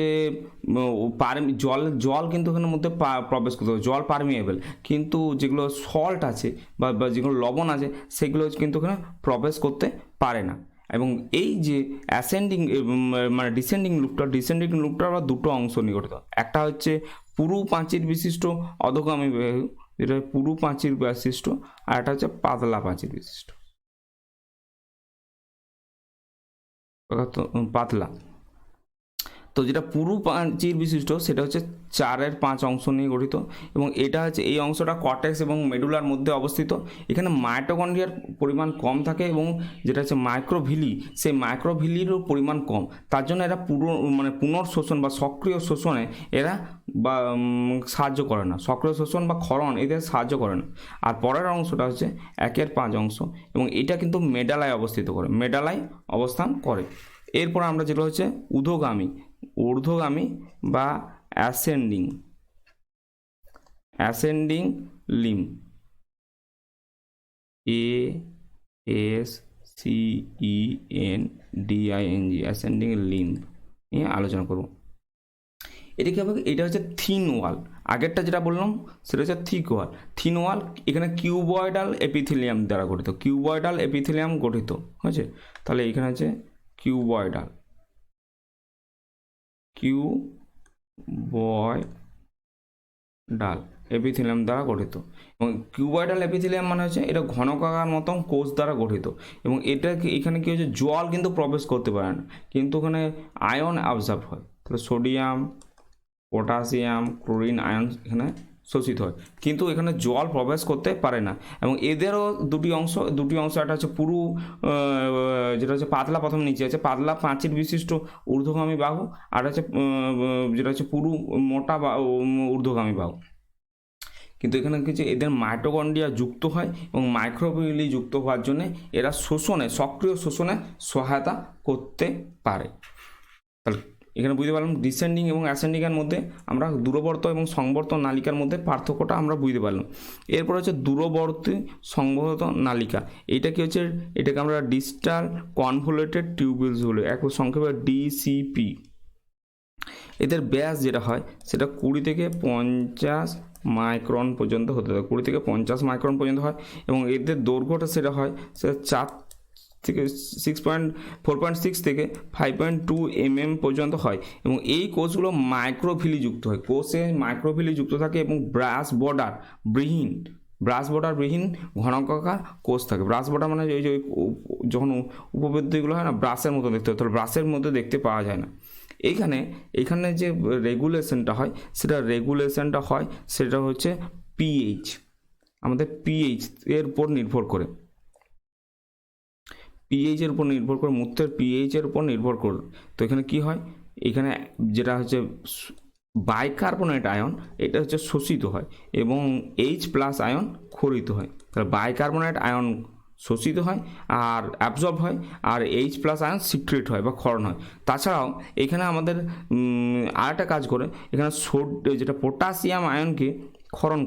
জল কিন্তু এখানের মধ্যে প্রবেশ করতে হবে, জল পারমিয়েবল, কিন্তু যেগুলো সল্ট আছে বা যেগুলো লবণ আছে সেগুলো কিন্তু এখানে প্রবেশ করতে পারে না। এবং এই যে অ্যাসেন্ডিং মানে ডিসেন্ডিং লুপটা আবার দুটো অংশ নিয়ে গঠিত। একটা হচ্ছে পুরু প্রাচীর বিশিষ্ট অধোগামী বাহু, যেটা পুরু প্রাচীর বিশিষ্ট, আর একটা হচ্ছে পাতলা প্রাচীর বিশিষ্ট, পাতলা। তো যেটা পুরু প্রাচীর বিশিষ্ট সেটা হচ্ছে 4/5 অংশ নিয়ে গঠিত, এবং এটা হচ্ছে এই অংশটা কর্টেক্স এবং মেডুলার মধ্যে অবস্থিত। এখানে মাইটোকন্ড্রিয়ার পরিমাণ কম থাকে, এবং যেটা হচ্ছে মাইক্রোভিলি, সেই মাইক্রোভিলিরও পরিমাণ কম, তার জন্য এরা পুনর্শোষণ বা সক্রিয় শোষণে এরা বা সাহায্য করে না, সক্রিয় শোষণ বা ক্ষরণ এদের সাহায্য করে না। আর পরের অংশটা হচ্ছে 1/5 অংশ, এবং এটা কিন্তু মেডালায় অবস্থান করে। এরপর আমরা যেটা হচ্ছে ঊর্ধ্বগামী বা ascending limb, ASCENDING, ascending limb নিয়ে আলোচনা করব। এটা কি হবে? এটা হচ্ছে থিন ওয়াল। আগেরটা যেটা বললাম সেটা হচ্ছে থিন ওয়াল। এখানে কিউবয়েডাল এপিথেলিয়াম দ্বারা গঠিত, হয়েছে। তাহলে এখানে হচ্ছে কিউবয়েডাল এপিথেলিয়াম দ্বারা গঠিত। এবং কিউবয়েডাল এপিথেলিয়াম মানে হচ্ছে এটা ঘনকাকার মতন কোষ দ্বারা গঠিত, এবং এটা এখানে কি হচ্ছে, জল কিন্তু প্রবেশ করতে পারে না, কিন্তু ওখানে আয়ন অ্যাবজর্ব হয়। তাহলে সোডিয়াম, পটাশিয়াম, ক্লোরিন আয়ন এখানে শোষিত হয়, কিন্তু এখানে জল প্রবেশ করতে পারে না। এবং এদেরও দুটি অংশ, একটা হচ্ছে পুরু, যেটা হচ্ছে পাতলা, প্রথম নিচে আছে পাতলা প্রাচীর বিশিষ্ট ঊর্ধ্বগামী বাহু, আর হচ্ছে যেটা হচ্ছে পুরু মোটা বা ঊর্ধ্বগামী বাহু। কিন্তু এখানে কিছু এদের মাইটোকন্ড্রিয়া যুক্ত হয়, এবং মাইক্রোভিলি যুক্ত হওয়ার জন্য এরা সক্রিয় শোষণে সহায়তা করতে পারে। তাহলে এখানে বুঝতে পারলাম ডিসেন্ডিং এবং অ্যাসেন্ডিংয়ের মধ্যে আমরা দূরবর্ত এবং সংবর্ত নালিকার মধ্যে পার্থক্যটা আমরা বুঝতে পারলাম। এরপর হচ্ছে দূরবর্তী সংবর্ত নালিকা। এইটা কি হচ্ছে, এটাকে আমরা ডিস্টাল কনভলিউটেড টিউবিউলস বলি, এক সংক্ষেপে DCP। এদের ব্যাস যেটা হয় সেটা 20 থেকে 50 মাইক্রন পর্যন্ত হতে থাকে, 20 থেকে 50 মাইক্রন পর্যন্ত হয়। এবং এদের দৈর্ঘ্যটা সেটা হয় সেটা 4 থেকে 4.6 থেকে 5.2 mm পর্যন্ত হয়। এবং এই কোষগুলো মাইক্রোভিলি যুক্ত হয়, কোষে মাইক্রোভিলি যুক্ত থাকে, এবং ব্রাশ বর্ডার বিহীন ঘনকাকার কোষ থাকে। ব্রাশ বর্ডার মানে ওই যে যখন উপবৃত্তিগুলো হয় না, ব্রাশের মতো দেখতে হয়, তাহলে ব্রাশের মধ্যে দেখতে পাওয়া যায় না। এইখানে যে রেগুলেশনটা হয় সেটা হচ্ছে পিএইচ, আমাদের পিএইচ এর উপর নির্ভর করে, মূত্রের পিএইচের উপর নির্ভর করে। তো এখানে কি হয়, এখানে যেটা হচ্ছে বাইকার্বনেট আয়ন, এটা হচ্ছে শোষিত হয়, এবং H+ আয়ন ক্ষরিত হয়। তাহলে বাইকার্বনেট আয়ন শোষিত হয় আর অ্যাবজর্ব হয়, আর H+ আয়ন সিক্রেট হয় বা ক্ষরণ হয়। তাছাড়াও এখানে আমাদের আরেকটা কাজ করে, এখানে যেটা পটাশিয়াম আয়নকে ক্ষরণ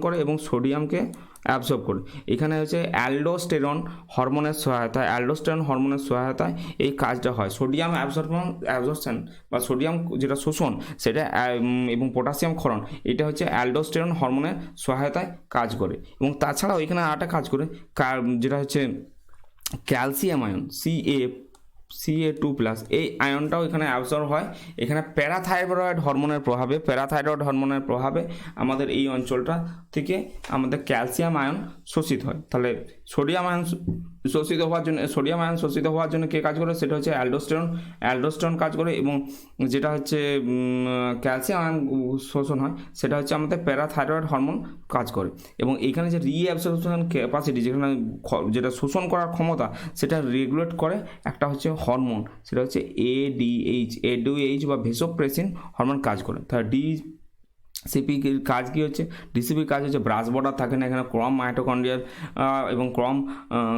করে, এবং সোডিয়ামকে অ্যাবজর্ব করে। এখানে হচ্ছে অ্যালডোস্টেরন হরমোনের সহায়তায় এই কাজটা হয়। সোডিয়াম অ্যাবজর্পশন বা সোডিয়াম যেটা শোষণ সেটা, এবং পটাশিয়াম ক্ষরণ, এটা হচ্ছে অ্যালডোস্টেরন হরমোনের সহায়তায় কাজ করে। এবং তাছাড়াও এখানে আরেকটা কাজ করে, যেটা হচ্ছে ক্যালসিয়াম আয়ন Ca2+, এই আয়নটাও এখানে অ্যাবজর্ব হয়। এখানে প্যারাথাইরয়েড হরমোনের প্রভাবে আমাদের এই অঞ্চলটা থেকে আমাদের ক্যালসিয়াম আয়ন শোষিত হয়। তাহলে সোডিয়াম আয়ন শোষিত হওয়ার জন্য, সোডিয়াম আয়ন শোষিত হওয়ার জন্য কে কাজ করে, সেটা হচ্ছে অ্যালডোস্টেরন। অ্যালডোস্টেরন কাজ করে। এবং যেটা হচ্ছে ক্যালসিয়াম আয়ন শোষণ হয়, সেটা হচ্ছে আমাদের প্যারাথাইরয়েড হরমোন কাজ করে। এবং এইখানে যে রিঅ্যাবসর্পশন ক্যাপাসিটি, যেখানে যেটা শোষণ করার ক্ষমতা, সেটা রেগুলেট করে একটা হচ্ছে হরমোন, সেটা হচ্ছে এডিএইচ বা ভেসোপ্রেসিন হরমোন কাজ করে। তার ডিসিপির কাজ কী হচ্ছে, ডিসিপির কাজ হচ্ছে ব্রাশ বর্ডার থাকে না, এখানে ক্রম মাইটোকন্ড্রিয়ার এবং ক্রম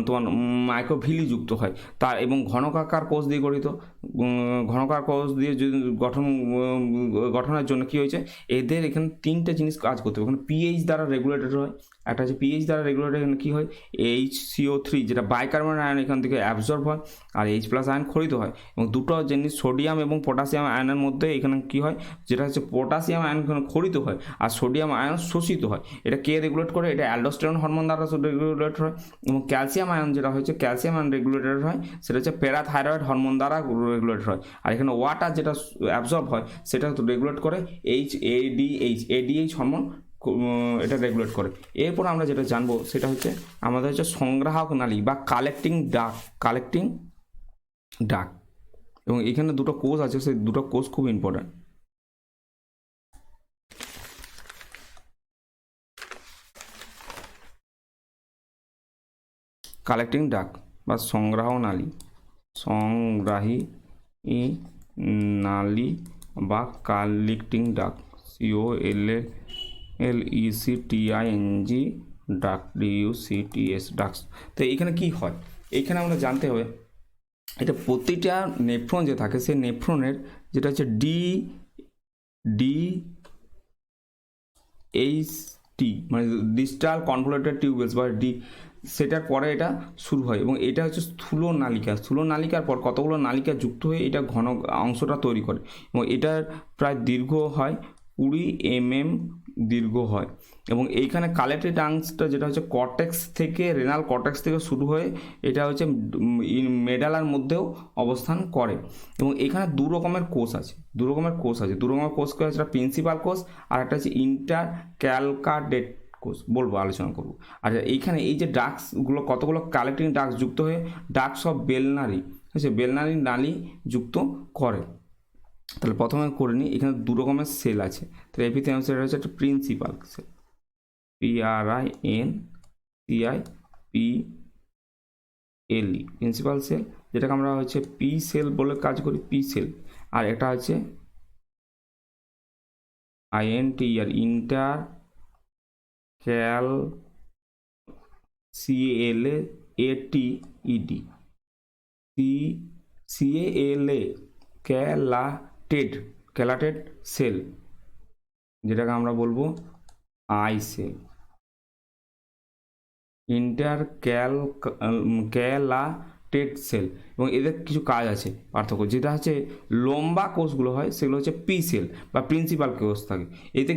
তোমার মাইক্রোভিলি যুক্ত হয় তার, এবং ঘনকাকার কোষ দিয়ে গঠিত। ঘনকাকার কোষ দিয়ে গঠনের জন্য কী হয়েছে, এদের এখানে তিনটে জিনিস কাজ করতে হবে। এখানে পিএইচ দ্বারা রেগুলেটেড হয়, একটা হচ্ছে পিএইচ দ্বারা রেগুলেটেড, এখানে কী হয়, HCO3 যেটা বাইকার্বন আয়ন এখান থেকে অ্যাবজর্ব হয়, আর H+ আয়ন খরিত হয়। এবং দুটো জিনিস সোডিয়াম এবং পটাশিয়াম আয়নের মধ্যে এখানে কী হয়, যেটা হচ্ছে পটাশিয়াম আয়ন খরিত হয় আর সোডিয়াম আয়ন শোষিত হয়। এটা কে রেগুলেট করে, এটা অ্যালডোস্টেরন হরমোন দ্বারা রেগুলেট হয়। এবং ক্যালসিয়াম আয়ন যেটা হচ্ছে, ক্যালসিয়াম আয়ন রেগুলেটেড হয়, সেটা হচ্ছে প্যারাথাইরয়েড হরমোন দ্বারা রেগুলেট হয়। আর এখানে ওয়াটার যেটা অ্যাবজর্ব হয়, সেটা রেগুলেট করে এডিএইচ হরমোন, এটা রেগুলেট করে। এরপর আমরা যেটা জানবো সেটা হচ্ছে আমাদের হচ্ছে সংগ্রাহক নালী বা কালেক্টিং ডাক। এবং এখানে দুটো কোষ আছে, সেই দুটো কোষ খুব ইম্পর্ট্যান্ট। কালেক্টিং ডাক বা সংগ্রাহক নালী বা কালেক্টিং ডাক, COLLECTING ডাক, DUCTS ডাকস। তো এইখানে কি হয়, এইখানে আমরা জানতে হবে, এটা প্রতিটা নেফ্রন যে থাকে, সেই নেফ্রনের যেটা হচ্ছে DHT মানে ডিস্টাল কনভলিউটেড টিউবুলস বা সেটার পরে এটা শুরু হয়। এবং এটা হচ্ছে স্থূল নালিকার পর কতগুলো নালিকা যুক্ত হয়ে এটা ঘন অংশটা তৈরি করে। এবং এটার প্রায় দীর্ঘ হয় 20 mm দীর্ঘ হয়। এবং এইখানে কালেক্টেড আংশটা যেটা হচ্ছে কর্টেক্স থেকে, রেনাল কর্টেক্স থেকে শুরু হয়ে এটা হচ্ছে মেডালার মধ্যেও অবস্থান করে। এবং এখানে দু রকমের কোষ আছে, দু রকমের কোষ কি আছে, প্রিন্সিপাল কোষ আর একটা হচ্ছে ইন্টারক্যালকাটেড কোষ, বলবো, আলোচনা করবো। আর এইখানে এই যে ডাক্সগুলো, কতগুলো কালেক্টিং ডাক্স যুক্ত হয়ে ডাক্স অফ বেলনারি, ঠিক আছে, বেলনারি নালী যুক্ত করে। তাহলে প্রথমে করে নিই, এখানে দু রকমের সেল আছে। তাহলে এপিথেলিয়াম সেল হচ্ছে একটা principal cell, PRINCIPLE, principal cell, যেটাকে আমরা হচ্ছে পি সেল বলে কাজ করি, পি সেল। আর এটা হচ্ছে INTER, ইন্টার CALATED, ক্যালাটেড সেল, যেটাকে আমরা বলবো আই সেল। ক্যালাটেড সেল। এবং এদের কিছু কাজ আছে, পার্থক্য, যেটা হচ্ছে লম্বা কোষগুলো হয় সেগুলো হচ্ছে পি সেল বা প্রিন্সিপাল কোষ থাকে। এতে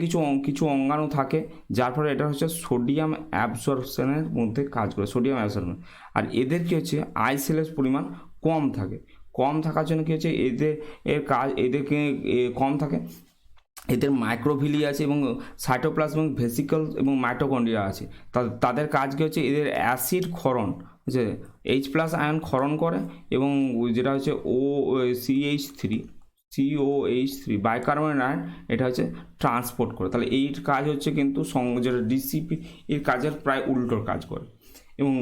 কিছু অঙ্গাণু থাকে, যার ফলে এটা হচ্ছে সোডিয়াম অ্যাবজর্পশনের মধ্যে কাজ করে, সোডিয়াম অ্যাবজর্পশন। আর এদের কি হচ্ছে আই সেলের পরিমাণ কম থাকে। কম থাকার জন্য কি হচ্ছে, এদেরকে কম থাকে, এদের মাইক্রোভিলি আছে এবং সাইটোপ্লাজম এবং ভেসিকল এবং মাইটোকন্ড্রিয়া আছে। তাদের কাজ কি হচ্ছে, এদের অ্যাসিড ক্ষরণ হচ্ছে H+ আয়ন ক্ষরণ করে, এবং যেটা হচ্ছে COH3 বাইকার্বনেট আয়ন, এটা হচ্ছে ট্রান্সপোর্ট করে। তাহলে এই কাজ হচ্ছে কিন্তু যেটা ডিসিপি এর কাজের প্রায় উল্টোর কাজ করে, এবং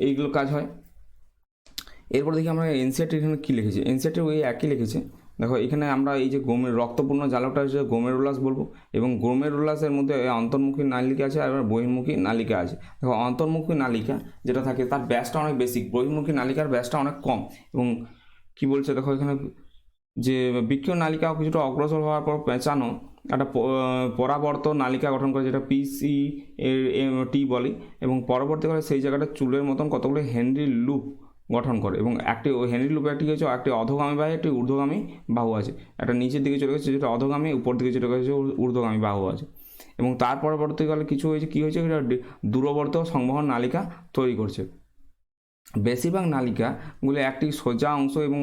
এইগুলো কাজ হয়। এরপর দেখি আমরা এনসিইআরটি এখানে কী লিখেছি, এনসিইআরটি ওই একই লিখেছে। দেখো এখানে আমরা এই যে রক্তপূর্ণ জালকটা হচ্ছে গ্লোমেরুলাস বলবো, এবং গ্লোমেরুলাসের মধ্যে অন্তর্মুখী নালিকা আছে আর বহির্মুখী নালিকা আছে। দেখো অন্তর্মুখী নালিকা যেটা থাকে তার ব্যাসটা অনেক বেশি, বহির্মুখী নালিকার ব্যাসটা অনেক কম। এবং কি বলছে দেখো এখানে, যে বৃক্ষীয় নালিকা কিছুটা অগ্রসর হওয়ার পর পেঁচানো একটা পরাবর্ত নালিকা গঠন করে, যেটা PCT বলি। এবং পরবর্তীকালে সেই জায়গাটা চুলের মতন কতগুলো হেনরি লুপ গঠন করে। এবং একটি হেনরি লুপে একটি হচ্ছে একটি অধোগামী বাহু, একটি ঊর্ধ্বগামী বাহু আছে। একটা নিচের দিকে চলে গেছে যেটা অধোগামী, উপর দিকে চলে গেছে ঊর্ধ্বগামী বাহু আছে। এবং তার পরবর্তীকালে কিছু হয়েছে, কী হয়েছে, এটা দূরবর্ত সংবহন নালিকা তৈরি করছে। বেশিরভাগ নালিকাগুলো একটি সোজা অংশ এবং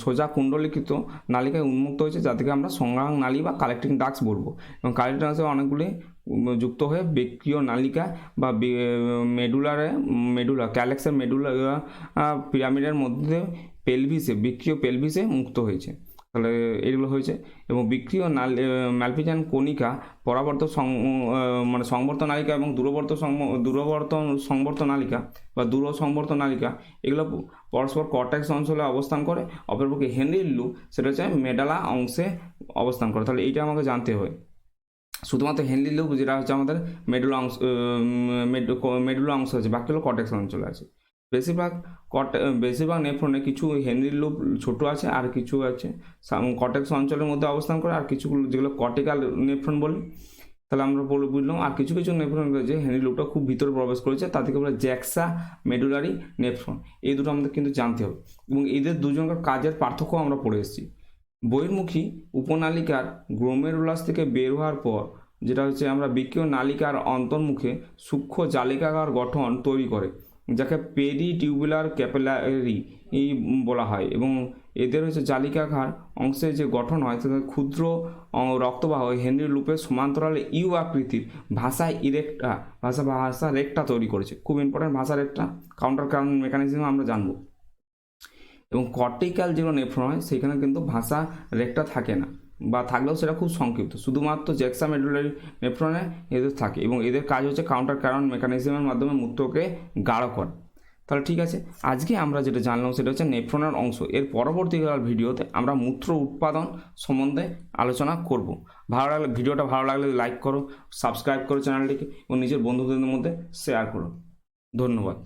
সোজা কুণ্ডলীকৃত নালিকায় উন্মুক্ত হয়েছে, যাদেরকে আমরা সংগ্রাহক নালী বা কালেক্টিং ডাক্টস বলবো। এবং কালেক্টিং ডাক্টসে অনেকগুলি যুক্ত হয়ে বৃক্কীয় নালিকা বা মেডুলা ক্যালেক্সের মেডুলা পিরামিডের মধ্যে বৃক্কীয় পেলভিসে মুক্ত হয়েছে। তাহলে এগুলো হয়েছে। এবং বৃক্কীয় ম্যালপিজিয়ান কণিকা মানে সংবর্ত নালিকা এবং সংবর্ত নালিকা বা দূর সংবর্ত নালিকা এগুলো পরস্পর কর্টেক্স অঞ্চলে অবস্থান করে। অপরপক্ষে হেনরির লুপ সেটা হচ্ছে মেডালা অংশে অবস্থান করে। তাহলে এইটা আমাকে জানতে হবে। শুধুমাত্র হেনরি লুপ যেটা হচ্ছে আমাদের মেডুলা অংশ আছে, বাকিগুলো কর্টেক্স অঞ্চলে আছে। বেশিরভাগ নেফ্রনে কিছু হেনরি লুপ ছোট আছে আর কিছু আছে কর্টেক্স অঞ্চলের মধ্যে অবস্থান করে, আর কিছু যেগুলো কর্টিক্যাল নেফ্রন বলি। তাহলে আমরা বুঝলাম। আর কিছু কিছু নেফ্রন রয়েছে হেনরি লুপটা খুব ভিতরে প্রবেশ করেছে, তাদেরকে বলে জ্যাক্সা মেডুলারি নেফ্রন। এই দুটো আমাদের কিন্তু জানতে হবে। এবং এদের দুজনকার কাজের পার্থক্য আমরা পড়ে এসেছি। বহির্মুখী উপনালিকার গ্লোমেরুলাস থেকে বের হওয়ার পর যেটা হচ্ছে আমরা বৃক্কীয় নালিকার অন্তর্মুখে সূক্ষ্ম জালিকাকার গঠন তৈরি করে, যাকে পেরিটিউবুলার ক্যাপিলারি বলা হয়। এবং এদের হচ্ছে জালিকাকার অংশে যে গঠন হয় তাকে ক্ষুদ্র রক্তবাহ হেনরি লুপের সমান্তরালে ইউ আকৃতির ভাষা রেক্টা তৈরি করেছে। খুব ইম্পর্টেন্ট ভাষা রেক্টা, কাউন্টার কারণ মেকানিজম আমরা জানবো। এবং কর্টিক্যাল যেগুলো নেফ্রন হয় সেখানে কিন্তু ভাষা রেক্টা থাকে না, বা থাকলেও সেটা খুব সংক্ষিপ্ত। শুধুমাত্র জ্যাক্সা মেডুলারি নেফ্রনে এদের থাকে, এবং এদের কাজ হচ্ছে কাউন্টার ক্যারন মেকানিজমের মাধ্যমে মূত্রকে গাঢ় করা। তাহলে ঠিক আছে, আজকে আমরা যেটা জানলাম সেটা হচ্ছে নেফ্রনের অংশ। এর পরবর্তীকাল ভিডিওতে আমরা মূত্র উৎপাদন সম্বন্ধে আলোচনা করব। ভিডিওটা ভালো লাগলে লাইক করো, সাবস্ক্রাইব করো চ্যানেলটিকে, এবং নিজের বন্ধুদের মধ্যে শেয়ার করো। ধন্যবাদ।